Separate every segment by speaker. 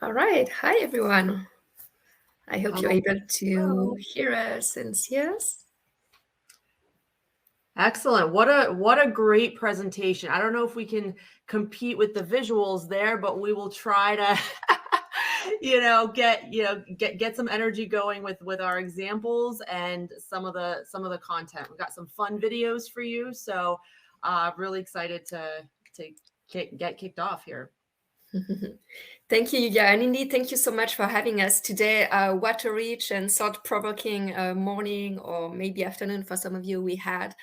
Speaker 1: All right. Hi, everyone. I hope you're
Speaker 2: Hello.
Speaker 1: able to
Speaker 2: Hello.
Speaker 1: hear us and see us.
Speaker 2: Excellent. What a great presentation. I don't know if we can compete with the visuals there, but we will try to get some energy going with our examples and some of the content. We've got some fun videos for you, so really excited to get kicked off here.
Speaker 1: Thank you, Yulia. And indeed, thank you so much for having us today. What a rich and thought-provoking morning or maybe afternoon for some of you we had.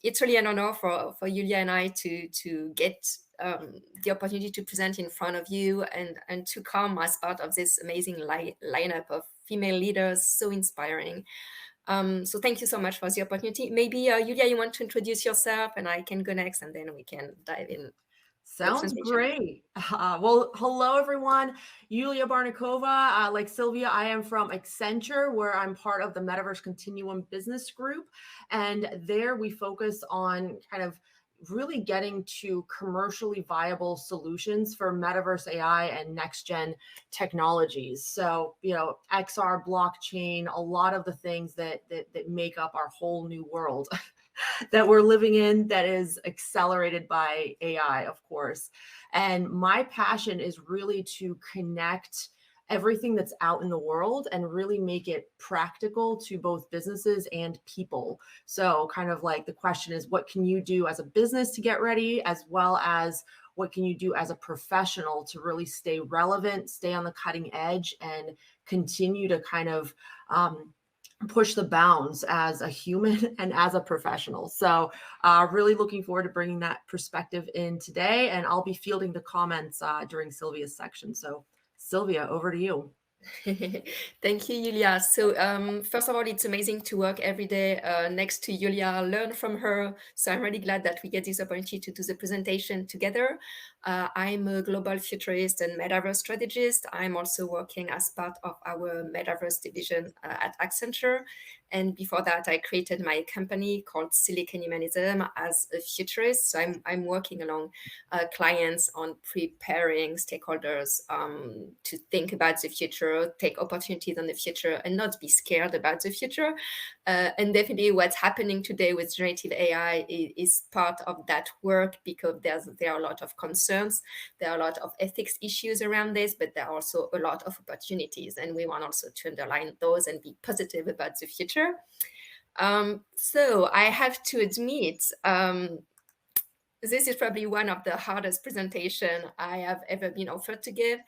Speaker 1: It's really an honor for Yulia and I to get the opportunity to present in front of you and to come as part of this amazing lineup of female leaders, so inspiring. So thank you so much for the opportunity. Maybe, Yulia, you want to introduce yourself and I can go next and then we can dive in the
Speaker 2: Sounds
Speaker 1: presentation.
Speaker 2: great. Well, hello everyone. Yulia Barnakova. Like Sylvia, I am from Accenture, where I'm part of the Metaverse Continuum Business Group. And there we focus on kind of really getting to commercially viable solutions for Metaverse AI and next gen technologies. So, XR, blockchain, a lot of the things that make up our whole new world. That we're living in that is accelerated by AI, of course. And my passion is really to connect everything that's out in the world and really make it practical to both businesses and people. So, kind of like the question is, what can you do as a business to get ready, as well as what can you do as a professional to really stay relevant, stay on the cutting edge, and continue to kind of push the bounds as a human and as a professional. So really looking forward to bringing that perspective in today, and I'll be fielding the comments during Sylvia's section. So Sylvia, over to you.
Speaker 1: Thank you, Yulia. So, first of all, it's amazing to work every day next to Yulia, learn from her. So, I'm really glad that we get this opportunity to do the presentation together. I'm a global futurist and metaverse strategist. I'm also working as part of our metaverse division at Accenture. And before that, I created my company called Silicon Humanism as a futurist. So, I'm working along clients on preparing stakeholders to think about the future, take opportunities on the future, and not be scared about the future. And definitely, what's happening today with generative AI is part of that work because there are a lot of concerns, there are a lot of ethics issues around this, but there are also a lot of opportunities, and we want also to underline those and be positive about the future. So I have to admit, this is probably one of the hardest presentation I have ever been offered to give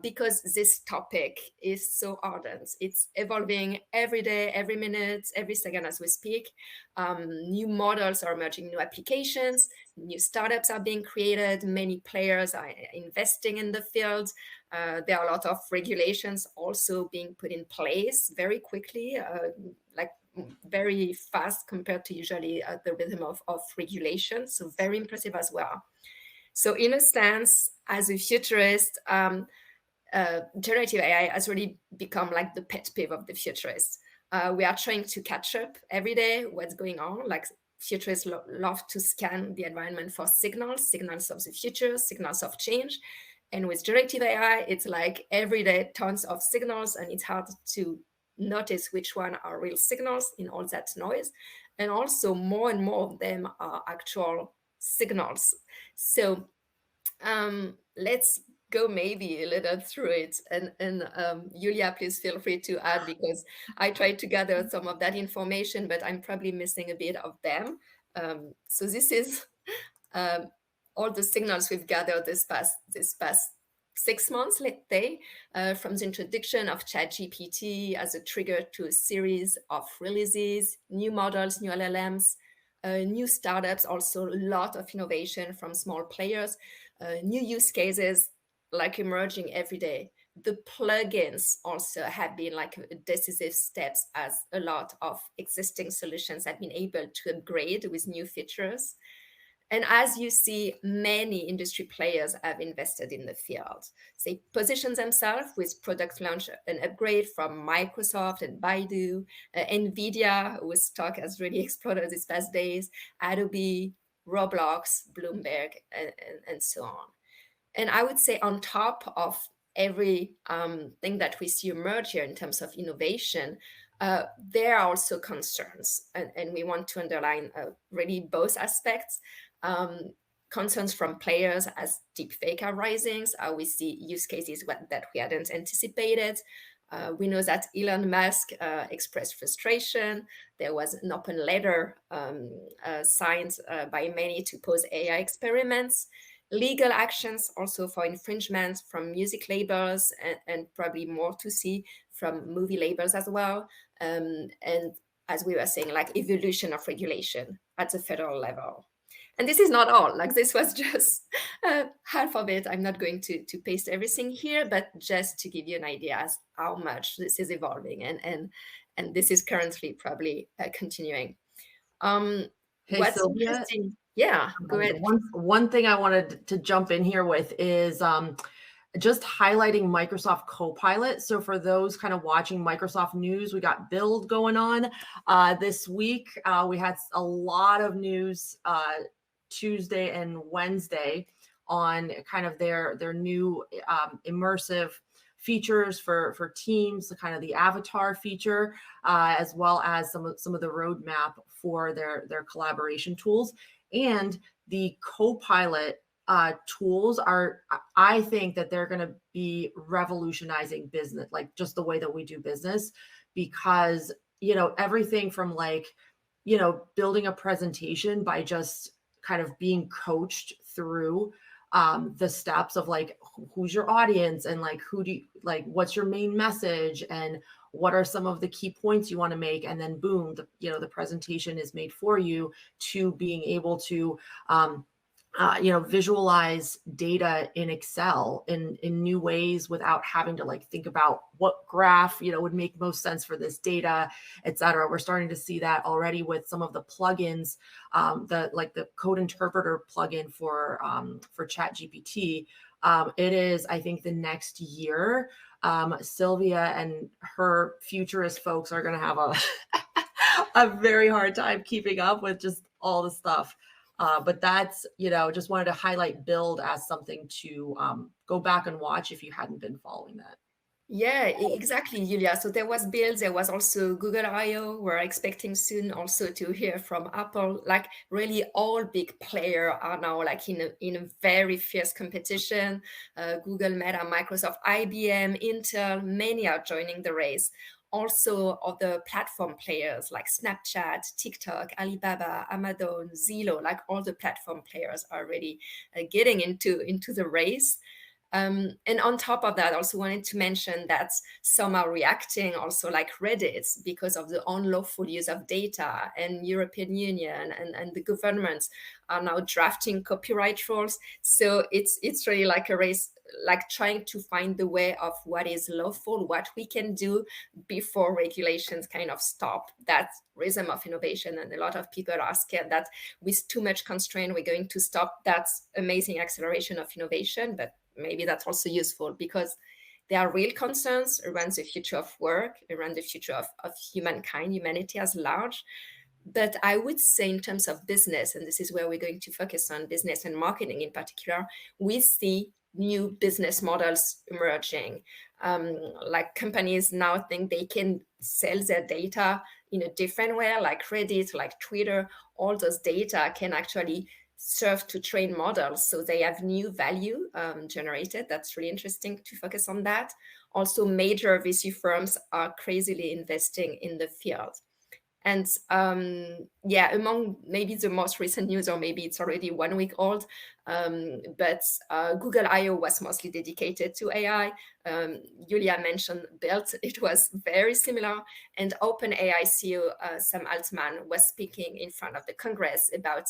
Speaker 1: because this topic is so ardent. It's evolving every day, every minute, every second as we speak. New models are emerging, new applications, new startups are being created, many players are investing in the field. There are a lot of regulations also being put in place very quickly, like very fast compared to usually the rhythm of regulation. So very impressive as well. So in a sense, as a futurist, generative AI has really become like the pet peeve of the futurists. We are trying to catch up every day what's going on. Like futurists love to scan the environment for signals of the future, signals of change. And with generative AI, it's like every day tons of signals, and it's hard to notice which one are real signals in all that noise. And also more and more of them are actual signals. So let's go maybe a little through it. And Yulia, please feel free to add because I tried to gather some of that information, but I'm probably missing a bit of them. So this is all the signals we've gathered this past 6 months, let's say, from the introduction of ChatGPT as a trigger to a series of releases, new models, new LLMs, new startups, also a lot of innovation from small players, new use cases like emerging every day. The plugins also have been like decisive steps as a lot of existing solutions have been able to upgrade with new features. And as you see, many industry players have invested in the field. They position themselves with product launch and upgrade from Microsoft and Baidu, NVIDIA, whose stock has really exploded these past days, Adobe, Roblox, Bloomberg, and so on. And I would say on top of every thing that we see emerge here in terms of innovation, there are also concerns, and we want to underline really both aspects. Concerns from players as deepfake are rising. We see use cases that we hadn't anticipated. We know that Elon Musk expressed frustration. There was an open letter signed by many to pose AI experiments. Legal actions also for infringement from music labels, and probably more to see from movie labels as well. And as we were saying, like evolution of regulation at the federal level. And this is not all, like this was just half of it. I'm not going to paste everything here, but just to give you an idea as how much this is evolving, and this is currently probably continuing.
Speaker 2: Hey,
Speaker 1: What's
Speaker 2: Sylvia,
Speaker 1: interesting? Yeah, go ahead.
Speaker 2: one thing I wanted to jump in here with is just highlighting Microsoft Copilot. So for those kind of watching Microsoft news, we got Build going on this week. We had a lot of news Tuesday and Wednesday on kind of their new immersive features for teams, the kind of the avatar feature, as well as some of the roadmap for their collaboration tools. And the Copilot tools are, I think that they're going to be revolutionizing business, like just the way that we do business, because, everything from like, building a presentation by just kind of being coached through the steps of like, who's your audience, and like, what's your main message, and what are some of the key points you want to make, and then boom, the presentation is made for you, to being able to visualize data in Excel in new ways without having to like think about what graph, would make most sense for this data, et cetera. We're starting to see that already with some of the plugins, the code interpreter plugin for ChatGPT. It is, I think, the next year. Sylvia and her futurist folks are going to have a very hard time keeping up with just all the stuff. But that's, just wanted to highlight Build as something to go back and watch if you hadn't been following that.
Speaker 1: Yeah, exactly, Yulia. So there was Build, there was also Google I/O. We're expecting soon also to hear from Apple. Like really all big players are now like in a very fierce competition. Google, Meta, Microsoft, IBM, Intel, many are joining the race. Also other platform players like Snapchat, TikTok, Alibaba, Amazon, Zillow, like all the platform players are really getting into the race. And on top of that, I also wanted to mention that some are reacting also like Reddit because of the unlawful use of data, and European Union and the governments are now drafting copyright rules. So it's really like a race, like trying to find the way of what is lawful, what we can do before regulations kind of stop that rhythm of innovation. And a lot of people are scared that with too much constraint, we're going to stop that amazing acceleration of innovation. But maybe that's also useful because there are real concerns around the future of work, around the future of humanity as large. But I would say in terms of business, and this is where we're going to focus on business and marketing in particular, we see new business models emerging. Like companies now think they can sell their data in a different way, like Reddit, like Twitter. All those data can actually serve to train models, so they have new value generated. That's really interesting to focus on that. Also, major VC firms are crazily investing in the field. And among maybe the most recent news, or maybe it's already 1 week old, but Google I/O was mostly dedicated to AI. Yulia mentioned Build, it was very similar. And OpenAI CEO Sam Altman was speaking in front of the Congress about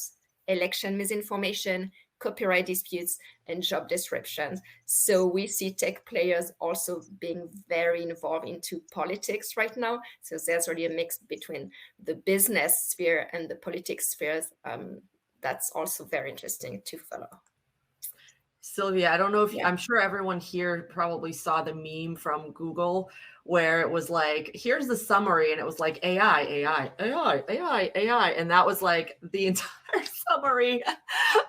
Speaker 1: election misinformation, copyright disputes, and job descriptions. So we see tech players also being very involved into politics right now. So there's really a mix between the business sphere and the politics spheres. That's also very interesting to follow.
Speaker 2: Sylvia, I don't know if I'm sure everyone here probably saw the meme from Google where it was like, here's the summary, and it was like AI, AI, AI, AI, AI, and that was like the entire summary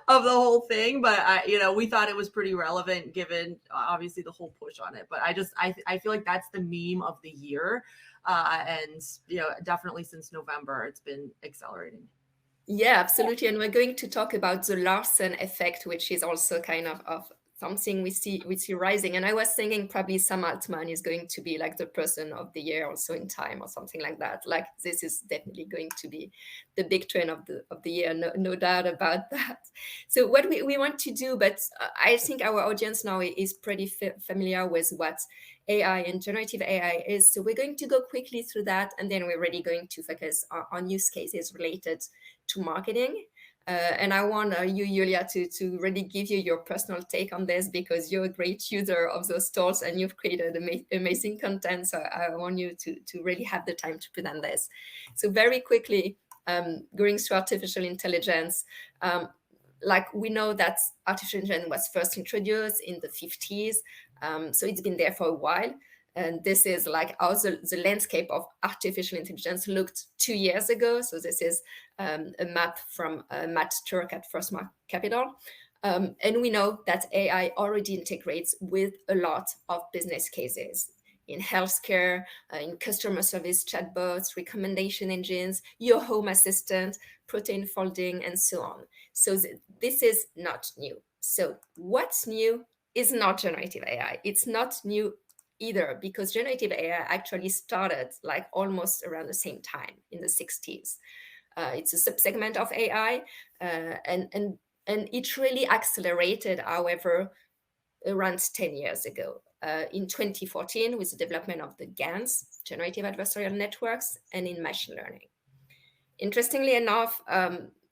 Speaker 2: of the whole thing, but we thought it was pretty relevant given obviously the whole push on it. But I feel like that's the meme of the year, and definitely since November it's been accelerating.
Speaker 1: Yeah, absolutely. And we're going to talk about the Larsen effect, which is also kind of something we see rising. And I was thinking probably Sam Altman is going to be like the person of the year also in time or something like that. Like this is definitely going to be the big trend of the year, no doubt about that. So what we want to do, but I think our audience now is pretty familiar with what AI and generative AI is. So we're going to go quickly through that, and then we're really going to focus on use cases related to marketing. And I want you, Yulia, to really give you your personal take on this, because you're a great user of those tools and you've created amazing content. So I want you to really have the time to present this. So very quickly, going through artificial intelligence, like we know that artificial intelligence was first introduced in the 50s. So it's been there for a while. And this is like how the landscape of artificial intelligence looked 2 years ago. So this is a map from Matt Turk at First Mark Capital. And we know that AI already integrates with a lot of business cases in healthcare, in customer service chatbots, recommendation engines, your home assistant, protein folding, and so on. So this is not new. So what's new is not generative AI. It's not new either, because generative AI actually started like almost around the same time in the 60s. It's a subsegment of AI, and it really accelerated, however, around 10 years ago. In 2014, with the development of the GANs, generative adversarial networks, and in machine learning. Interestingly enough,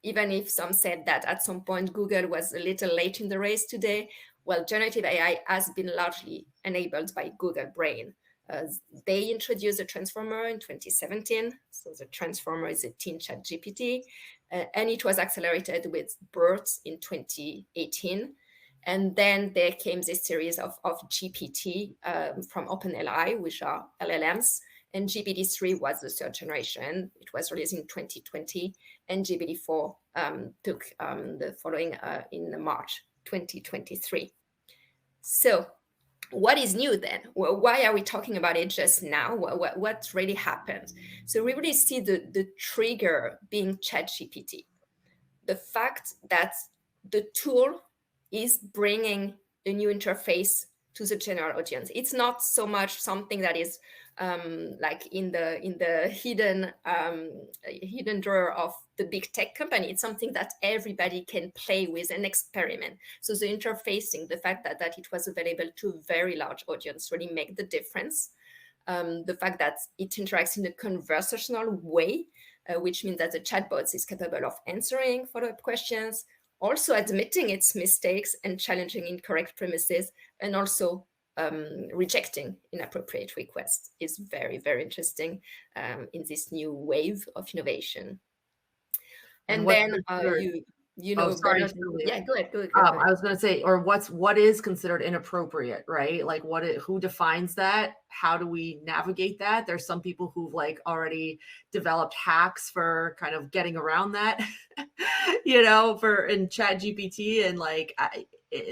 Speaker 1: even if some said that at some point Google was a little late in the race today, well, generative AI has been largely enabled by Google Brain. They introduced a transformer in 2017. So the transformer is a teen chat GPT, and it was accelerated with BERT in 2018. And then there came this series of GPT from OpenAI, which are LLMs. And GPT-3 was the third generation. It was released in 2020, and GPT-4 took the following in March 2023. So what is new then? Well, why are we talking about it just now? What really happened? So we really see the trigger being ChatGPT. The fact that the tool is bringing a new interface to the general audience. It's not so much something that is like in the hidden drawer of the big tech company. It's something that everybody can play with and experiment. So the interfacing, the fact that it was available to a very large audience, really make the difference. The fact that it interacts in a conversational way, which means that the chatbot is capable of answering follow-up questions, also admitting its mistakes and challenging incorrect premises, and also rejecting inappropriate requests is very, very interesting in this new wave of innovation. And then
Speaker 2: sorry,
Speaker 1: yeah, go ahead.
Speaker 2: I was going to say, or what is considered inappropriate, right? Like who defines that? How do we navigate that? There's some people who've like already developed hacks for kind of getting around that, for in Chat GPT, and like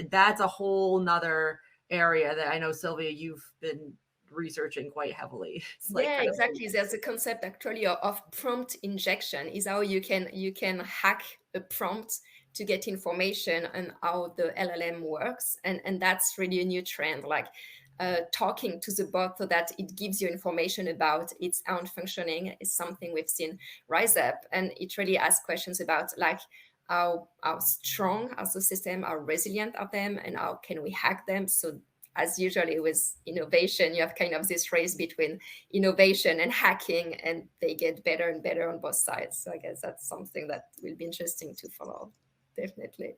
Speaker 2: that's a whole nother area that I know, Sylvia, you've been researching quite heavily.
Speaker 1: Yeah, exactly. There's a concept actually of prompt injection, is how you can hack a prompt to get information on how the LLM works, and that's really a new trend. Like talking to the bot so that it gives you information about its own functioning is something we've seen rise up, and it really asks questions about like how strong are the system, how resilient are them, and how can we hack them. So as usually with innovation, you have kind of this race between innovation and hacking, and they get better and better on both sides. So I guess that's something that will be interesting to follow, definitely.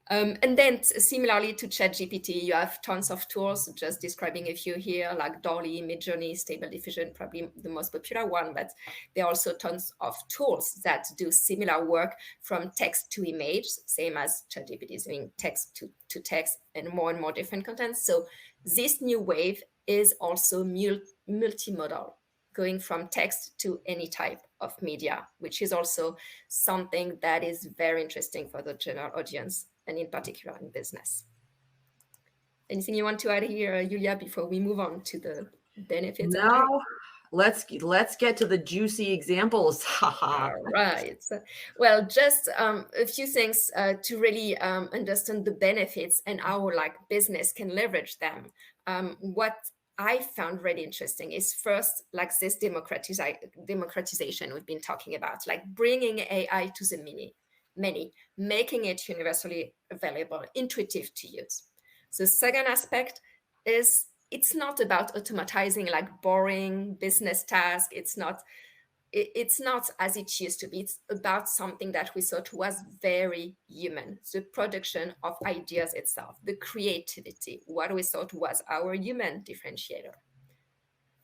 Speaker 1: And then similarly to ChatGPT, you have tons of tools, just describing a few here, like Dolly, Midjourney, Stable Diffusion, probably the most popular one, but there are also tons of tools that do similar work, from text to image, same as ChatGPT is doing text to text, and more different content. So this new wave is also multimodal, going from text to any type of media, which is also something that is very interesting for the general audience, and in particular in business. Anything you want to add here, Yulia, before we move on to the benefits and trade?
Speaker 2: No, let's get to the juicy examples. Haha.
Speaker 1: All right. Well, just a few things to really understand the benefits and how like business can leverage them. What I found really interesting is first like this democratization we've been talking about, like bringing AI to the many, making it universally available, intuitive to use. The second aspect is it's not about automatizing like boring business tasks. It's not as it used to be. It's about something that we thought was very human, the production of ideas itself, the creativity, what we thought was our human differentiator.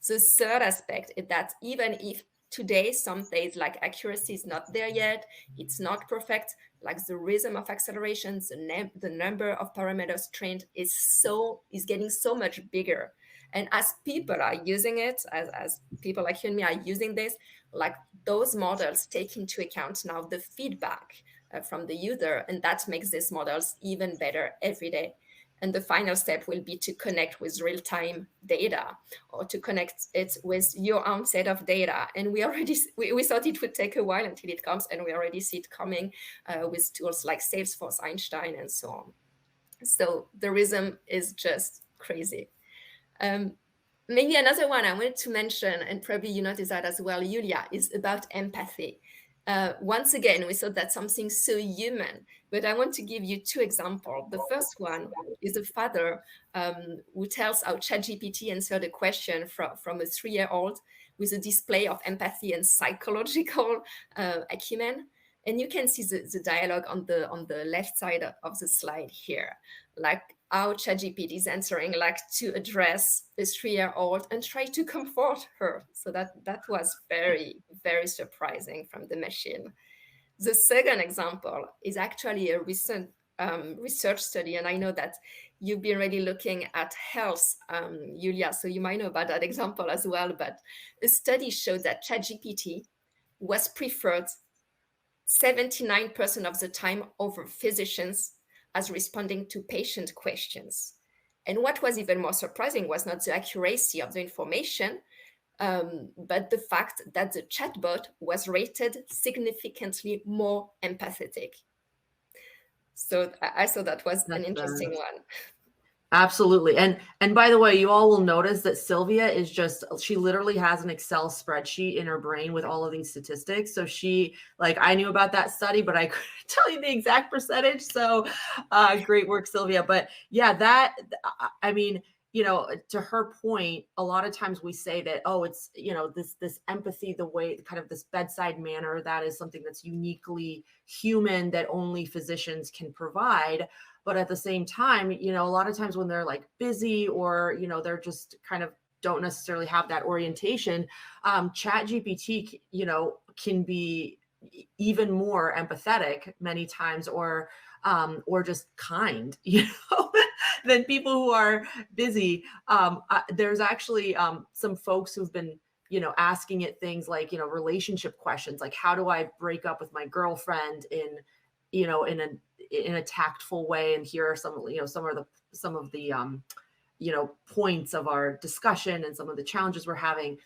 Speaker 1: The third aspect is that even if today some days like accuracy is not there yet, it's not perfect, like the rhythm of acceleration, the number of parameters trained is getting so much bigger. And as people are using it, as people like you and me are using this, like those models take into account now the feedback from the user, and that makes these models even better every day. And the final step will be to connect with real-time data, or to connect it with your own set of data. And we thought it would take a while until it comes, and we already see it coming with tools like Salesforce, Einstein, and so on. So the rhythm is just crazy. Maybe another one I wanted to mention, and probably you noticed that as well, Yulia, is about empathy. Once again, we thought that's something so human, but I want to give you two examples. The first one is a father who tells how ChatGPT answered a question from a 3-year-old with a display of empathy and psychological acumen. And you can see the dialogue on the left side of the slide here, like how ChatGPT is answering, like to address a 3-year-old and try to comfort her. So that was very, very surprising from the machine. The second example is actually a recent research study, and I know that you've been really looking at health, Yulia, so you might know about that example as well. But a study showed that ChatGPT was preferred 79% of the time over physicians as responding to patient questions. And what was even more surprising was not the accuracy of the information, but the fact that the chatbot was rated significantly more empathetic. So I thought that was an interesting one.
Speaker 2: Absolutely. And by the way, you all will notice that Sylvia is she literally has an Excel spreadsheet in her brain with all of these statistics. So I knew about that study, but I couldn't tell you the exact percentage. So great work, Sylvia. But yeah, I mean, to her point, a lot of times we say that, oh, it's, this empathy, the way, kind of this bedside manner, that is something that's uniquely human that only physicians can provide. But at the same time, a lot of times when they're like busy or, they're just kind of don't necessarily have that orientation, ChatGPT, can be even more empathetic many times, or just kind, than people who are busy. There's actually some folks who've been, asking it things like, relationship questions, like how do I break up with my girlfriend in a tactful way? And here are some of the points of our discussion and some of the challenges we're having.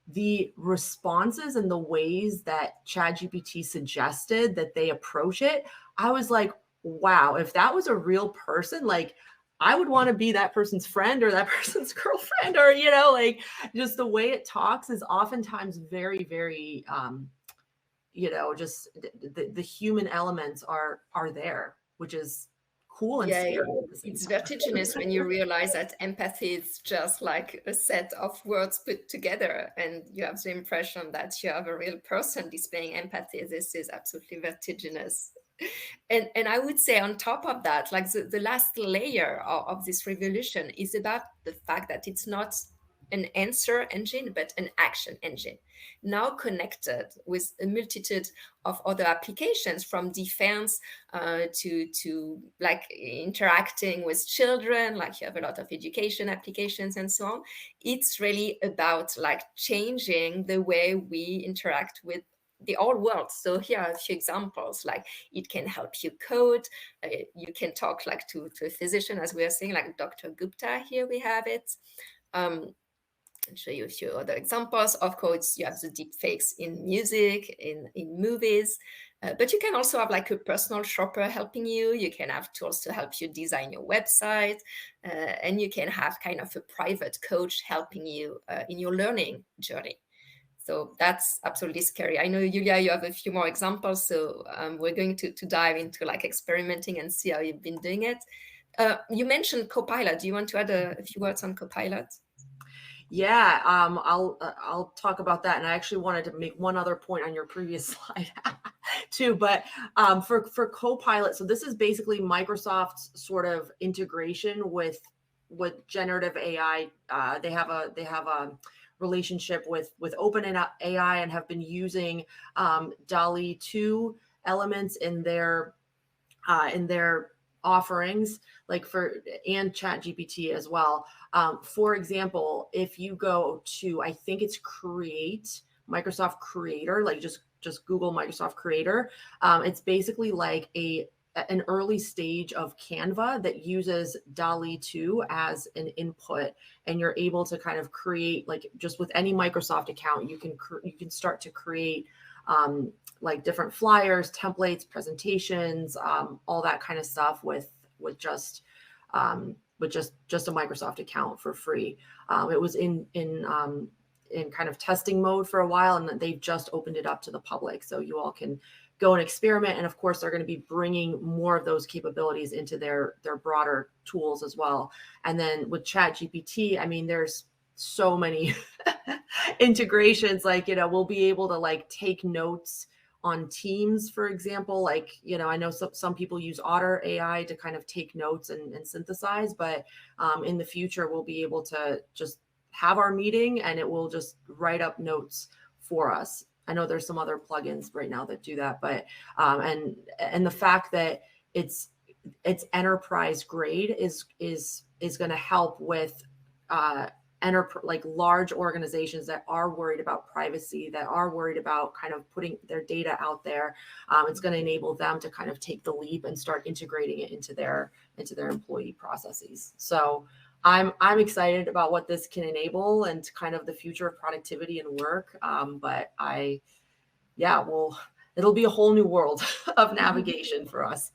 Speaker 2: The responses and the ways that ChatGPT suggested that they approach it, I was like, wow, if that was a real person, like I would want to be that person's friend or that person's girlfriend, or, just the way it talks is oftentimes very, very, just the human elements are there, which is cool and scary.
Speaker 1: It's vertiginous when you realize that empathy is just like a set of words put together, and you have the impression that you have a real person displaying empathy. This is absolutely vertiginous. And I would say on top of that, like the last layer of this revolution is about the fact that it's not an answer engine, but an action engine, now connected with a multitude of other applications, from defense to like interacting with children, like you have a lot of education applications and so on. It's really about like changing the way we interact with the whole world. So here are a few examples. Like it can help you code. You can talk like to a physician, as we are saying, like Dr. Gupta. Here we have it. I'll show you a few other examples. Of course, you have the deep fakes in music, in movies, but you can also have like a personal shopper helping you. You can have tools to help you design your website, and you can have kind of a private coach helping you in your learning journey. So that's absolutely scary. I know, Yulia, you have a few more examples, so we're going to dive into like experimenting and see how you've been doing it. You mentioned Copilot. Do you want to add a few words on Copilot?
Speaker 2: Yeah, I'll talk about that, and I actually wanted to make one other point on your previous slide too. But for Copilot, so this is basically Microsoft's sort of integration with generative AI. They have a relationship with OpenAI and have been using DALL-E 2 elements in their offerings, like and ChatGPT as well. For example, if you go to, I think it's Microsoft Creator, like just Google Microsoft Creator. It's basically like an early stage of Canva that uses DALL-E 2 as an input, and you're able to kind of create, like just with any Microsoft account, you can start to create like different flyers, templates, presentations, all that kind of stuff with just a Microsoft account for free. It was in kind of testing mode for a while, and they've just opened it up to the public, so you all can go and experiment. And of course, they're going to be bringing more of those capabilities into their broader tools as well. And then with ChatGPT, I mean, there's so many integrations. Like, we'll be able to like take notes on Teams, for example. Like, I know some people use Otter AI to kind of take notes and synthesize, but in the future, we'll be able to just have our meeting and it will just write up notes for us. I know there's some other plugins right now that do that, but and the fact that it's enterprise grade is going to help with like large organizations that are worried about privacy, that are worried about kind of putting their data out there. It's going to enable them to kind of take the leap and start integrating it into their employee processes. So I'm excited about what this can enable and kind of the future of productivity and work. But it'll be a whole new world of navigation for us.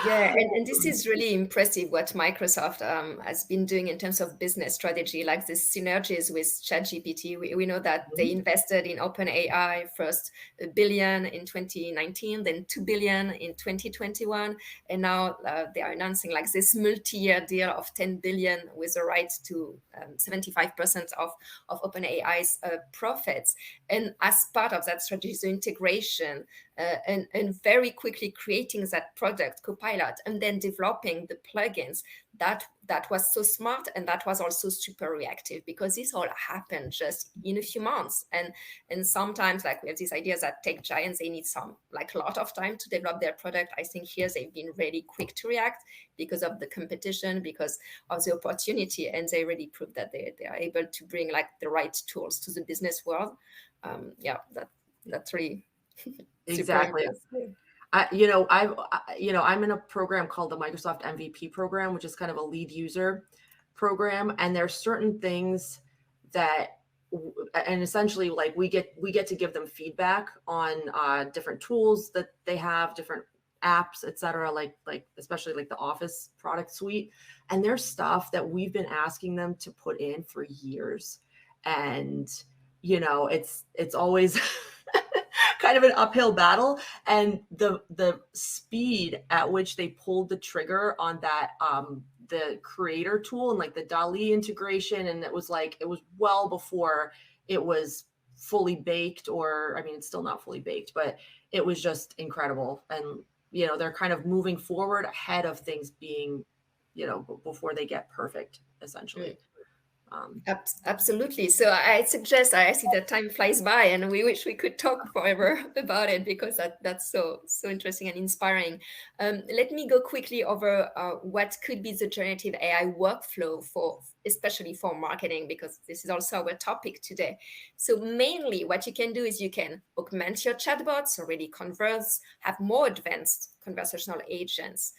Speaker 1: Yeah, and this is really impressive what Microsoft has been doing in terms of business strategy, like the synergies with ChatGPT. We know that they invested in OpenAI first $1 billion in 2019, then $2 billion in 2021, and now they are announcing like this multi-year deal of $10 billion with the right to 75% of OpenAI's profits. And as part of that strategy, the integration and very quickly creating that product Copilot and then developing the plugins, that was so smart, and that was also super reactive, because this all happened just in a few months. And sometimes, like, we have these ideas that tech giants, they need a lot of time to develop their product. I think here they've been really quick to react because of the competition, because of the opportunity, and they really proved that they are able to bring like the right tools to the business world. That's really
Speaker 2: exactly. I'm in a program called the Microsoft MVP program, which is kind of a lead user program. And there's certain things and essentially, like, we get to give them feedback on different tools that they have, different apps, et cetera, like especially like the Office product suite. And there's stuff that we've been asking them to put in for years. And, it's always kind of an uphill battle. And the speed at which they pulled the trigger on that, the creator tool and like the DALL-E integration, and it was well before it was fully baked, or, I mean, it's still not fully baked, but it was just incredible. And, they're kind of moving forward ahead of things being, before they get perfect, essentially.
Speaker 1: Absolutely. So I suggest I see that time flies by, and we wish we could talk forever about it because that's so interesting and inspiring. Let me go quickly over what could be the generative AI workflow for, especially for marketing, because this is also our topic today. So mainly, what you can do is you can augment your chatbots, already converse, have more advanced conversational agents.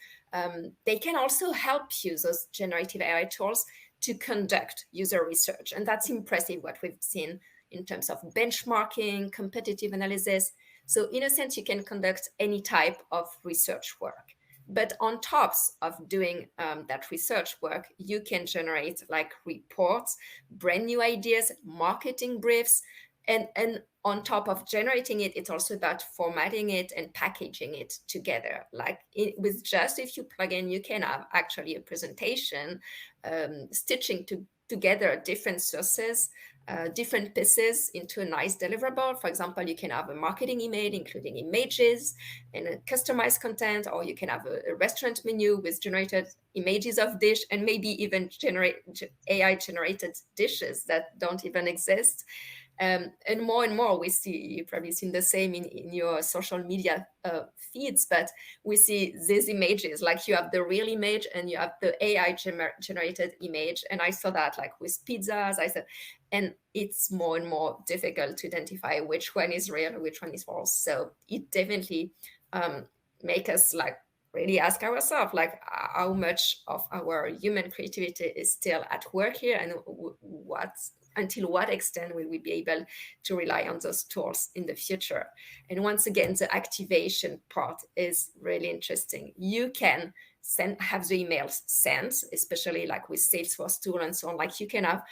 Speaker 1: They can also help you, those generative AI tools, to conduct user research. And that's impressive what we've seen in terms of benchmarking, competitive analysis. So in a sense, you can conduct any type of research work. But on top of doing that research work, you can generate like reports, brand new ideas, marketing briefs, and on top of generating it, it's also about formatting it and packaging it together. Like with just a few plugins, you can have actually a presentation, stitching together different sources, different pieces into a nice deliverable. For example, you can have a marketing email including images and a customized content, or you can have a restaurant menu with generated images of dish and maybe even generate AI generated dishes that don't even exist. And more we see, you've probably seen the same in your social media feeds, but we see these images, like you have the real image and you have the AI generated image. And I saw that like with pizzas, I said, and it's more and more difficult to identify which one is real, which one is false. So it definitely make us like really ask ourselves like how much of our human creativity is still at work here, and until what extent will we be able to rely on those tools in the future. And once again, the activation part is really interesting. You can have the emails sent, especially like with Salesforce tool and so on. Like you can have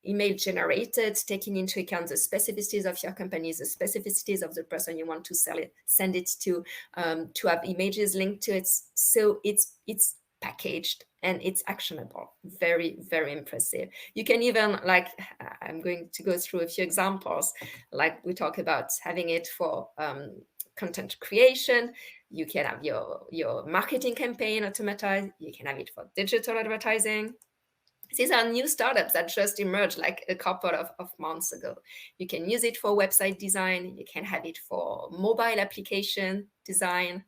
Speaker 1: email generated, taking into account the specificities of your company, the specificities of the person you want to send it to have images linked to it. So it's packaged and it's actionable. Very, very impressive. You can even, like, I'm going to go through a few examples, like we talk about having it for content creation. You can have your marketing campaign automatized. You can have it for digital advertising. These are new startups that just emerged like a couple of months ago. You can use it for website design. You can have it for mobile application design,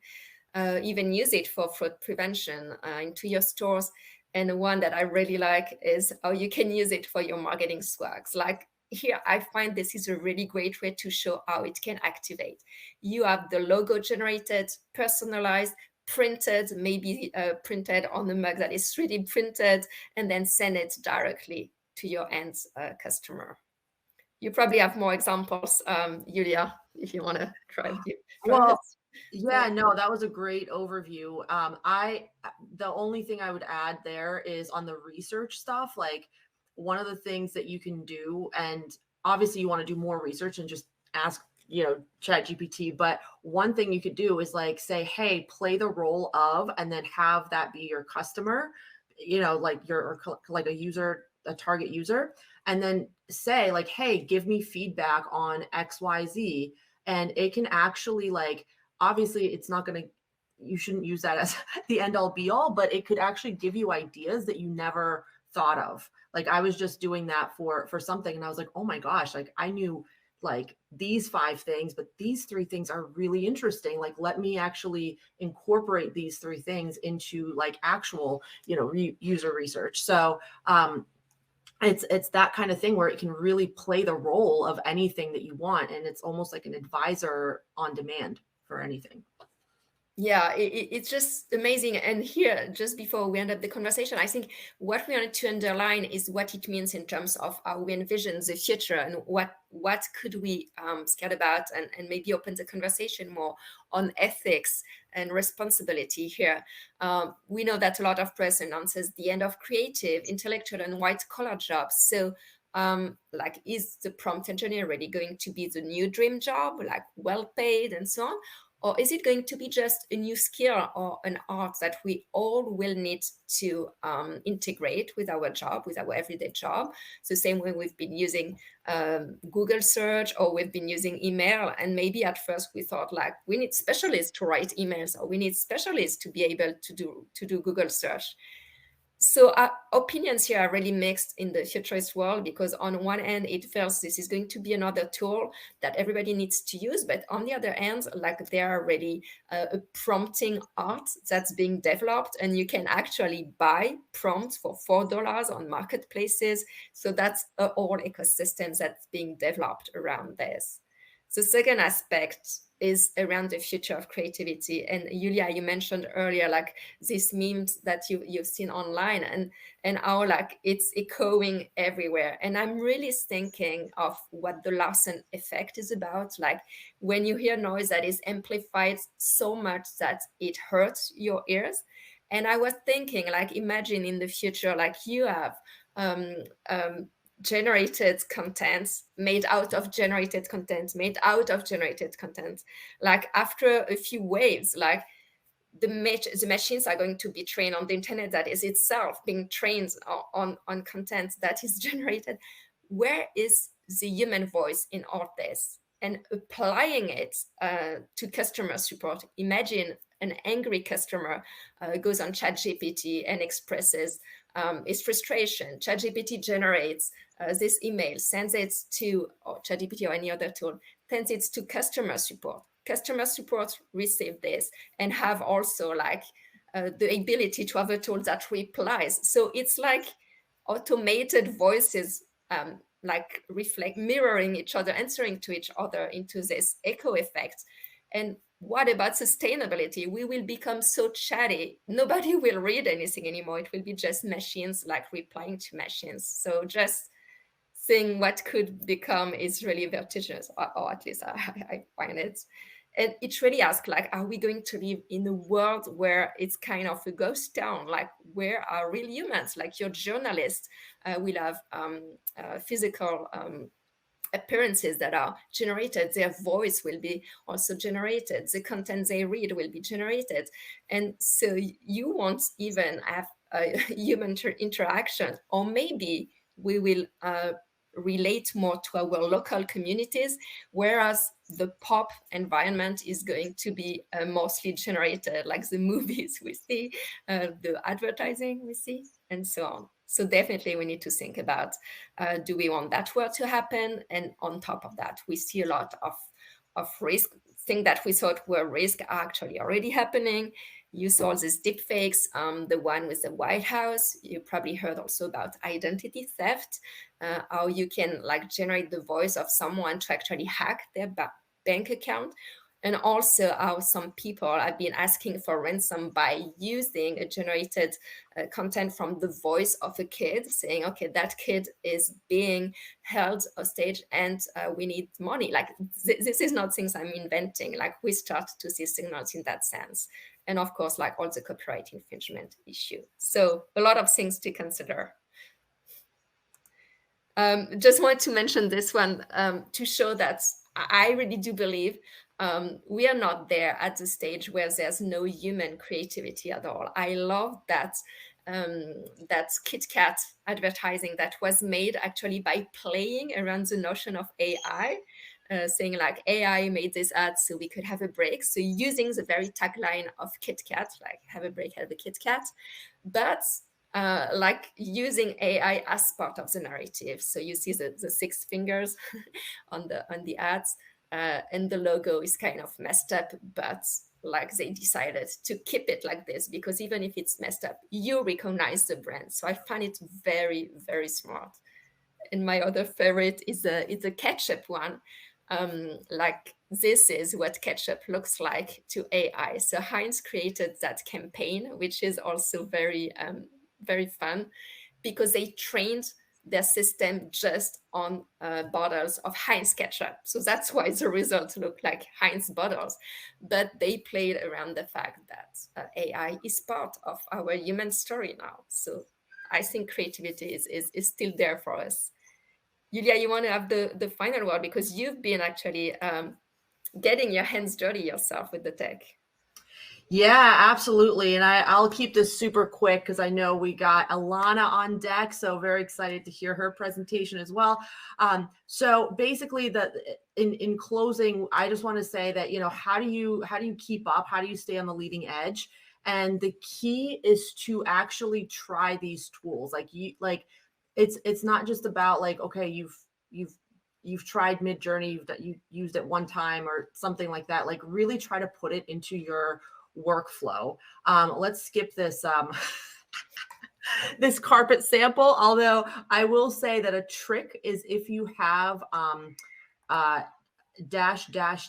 Speaker 1: even use it for fraud prevention into your stores. And one that I really like is how you can use it for your marketing swags. Like here, I find this is a really great way to show how it can activate. You have the logo generated, personalized, printed, maybe printed on a mug that is 3D printed, and then send it directly to your end customer. You probably have more examples, Yulia, if you want to drive
Speaker 2: Well,
Speaker 1: us.
Speaker 2: yeah, no, that was a great overview. The only thing I would add there is on the research stuff, like one of the things that you can do, and obviously you want to do more research and just ask, chat GPT, but one thing you could do is like say, hey, play the role of, and then have that be your customer, like like a user, a target user, and then say like, hey, give me feedback on XYZ. And it can actually, like, obviously it's not going to, you shouldn't use that as the end all be all, but it could actually give you ideas that you never thought of. Like I was just doing that for something, and I was like, oh my gosh, like I knew like these 5 things, but these 3 things are really interesting. Like let me actually incorporate these 3 things into like actual, user research. So it's that kind of thing where it can really play the role of anything that you want, and it's almost like an advisor on demand for anything.
Speaker 1: Yeah, it's just amazing. And here, just before we end up the conversation, I think what we wanted to underline is what it means in terms of how we envision the future, and what could we scared about, and maybe open the conversation more on ethics and responsibility here. We know that a lot of press announces the end of creative, intellectual, and white-collar jobs. So like, is the prompt engineer really going to be the new dream job, like well paid and so on? Or is it going to be just a new skill or an art that we all will need to integrate with our job, with our everyday job? So same way we've been using Google search, or we've been using email. And maybe at first we thought like, we need specialists to write emails, or we need specialists to be able to do Google search. So opinions here are really mixed in the futurist world, because on one end it feels this is going to be another tool that everybody needs to use, but on the other hand, like, there are already a prompting art that's being developed, and you can actually buy prompts for $4 on marketplaces. So that's a whole ecosystem that's being developed around this. The second aspect is around the future of creativity. And Yulia, you mentioned earlier, like, these memes that you've seen online, and how, like, it's echoing everywhere. And I'm really thinking of what the Larsen effect is about. Like, when you hear noise that is amplified so much that it hurts your ears. And I was thinking, like, imagine in the future, like, you have um, um, generated content made out of generated content made out of generated content. Like, after a few waves, like, the machines are going to be trained on the internet that is itself being trained on content that is generated. Where is the human voice in all this? And applying it to customer support. Imagine an angry customer goes on ChatGPT and expresses his frustration. ChatGPT generates this email, sends it to, or ChatGPT or any other tool, sends it to customer support. Customer support receive this and have also, like, the ability to have a tool that replies. So it's like automated voices, like, reflect, mirroring each other, answering to each other into this echo effect. And what about sustainability? We will become so chatty, nobody will read anything anymore. It will be just machines, like, replying to machines. So just seeing what could become is really vertiginous, or at least I find it. And it really asks, like, are we going to live in a world where it's kind of a ghost town? Like, where are real humans? Like, your journalist will have physical appearances that are generated. Their voice will be also generated. The content they read will be generated. And so you won't even have a human interaction, or maybe we will relate more to our local communities, whereas the pop environment is going to be mostly generated, like the movies we see, the advertising we see, and so on. So definitely we need to think about, do we want that world to happen? And on top of that, we see a lot of risk. Things that we thought were risk are actually already happening. You saw these deep fakes, the one with the White House. You probably heard also about identity theft, how you can, like, generate the voice of someone to actually hack their bank account. And also how some people have been asking for ransom by using a generated content from the voice of a kid, saying, okay, that kid is being held hostage and we need money. Like, this is not things I'm inventing. Like, we start to see signals in that sense. And of course, like, all the copyright infringement issue. So a lot of things to consider. Just want to mention this one to show that I really do believe we are not there at the stage where there's no human creativity at all. I love that that KitKat advertising that was made actually by playing around the notion of AI. Saying, like, AI made this ad so we could have a break. So using the very tagline of KitKat, like, have a break, have a KitKat, but like, using AI as part of the narrative. So you see the six fingers on the ads, and the logo is kind of messed up, but, like, they decided to keep it like this, because even if it's messed up, you recognize the brand. So I find it very, very smart. And my other favorite is a ketchup one. Like, this is what ketchup looks like to AI. So Heinz created that campaign, which is also very very fun, because they trained their system just on bottles of Heinz ketchup. So that's why the results look like Heinz bottles. But they played around the fact that AI is part of our human story now. So I think creativity is still there for us. Yulia, you want to have the final word, because you've been actually getting your hands dirty yourself with the tech.
Speaker 2: Yeah, absolutely. And I'll keep this super quick because I know we got Alana on deck. So very excited to hear her presentation as well. So basically in closing, I just want to say that, how do you keep up? How do you stay on the leading edge? And the key is to actually try these tools. It's not just about like, okay, you've tried Midjourney, you used it one time or something like that. Like really try to put it into your workflow. Let's skip this this carpet sample, although I will say that a trick is if you have dash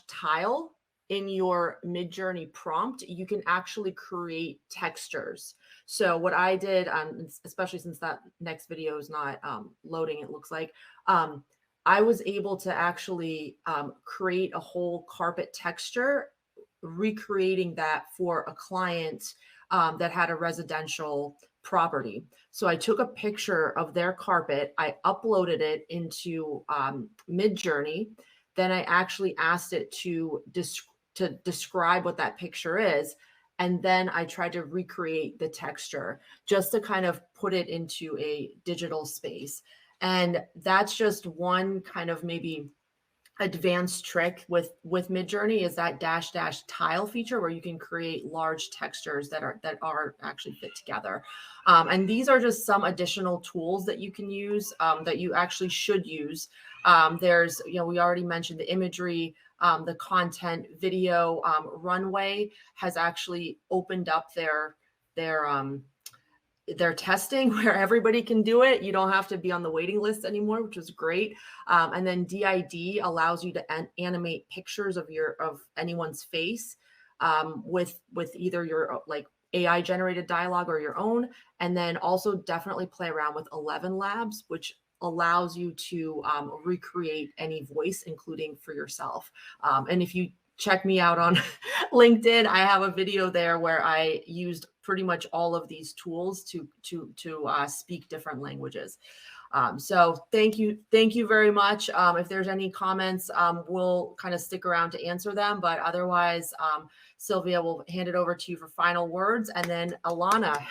Speaker 2: tile in your Midjourney prompt, you can actually create textures. So what I did, especially since that next video is not loading, it looks like, I was able to actually create a whole carpet texture, recreating that for a client that had a residential property. So I took a picture of their carpet, I uploaded it into Midjourney, then I actually asked it to describe what that picture is. And then I tried to recreate the texture just to kind of put it into a digital space. And that's just one kind of maybe advanced trick with Midjourney, is that dash tile feature where you can create large textures that are actually fit together. And these are just some additional tools that you can use, that you actually should use. There's, we already mentioned the imagery, the content, video. Runway has actually opened up their testing where everybody can do it. You don't have to be on the waiting list anymore, which is great. And then DID allows you to animate pictures of anyone's face with either your like AI generated dialogue or your own. And then also definitely play around with 11 Labs, which allows you to recreate any voice, including for yourself. And if you check me out on LinkedIn, I have a video there where I used pretty much all of these tools to speak different languages. So thank you very much. If there's any comments, we'll kind of stick around to answer them, but otherwise, Sylvia, will hand it over to you for final words, and then Alana.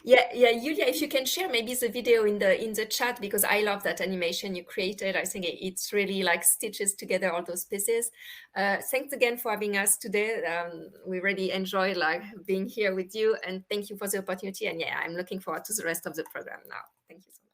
Speaker 1: Yeah, Yulia, if you can share maybe the video in the chat, because I love that animation you created. I think it's really like stitches together all those pieces. Thanks again for having us today. We really enjoyed like being here with you, and thank you for the opportunity. And yeah, I'm looking forward to the rest of the program now. Thank you so much.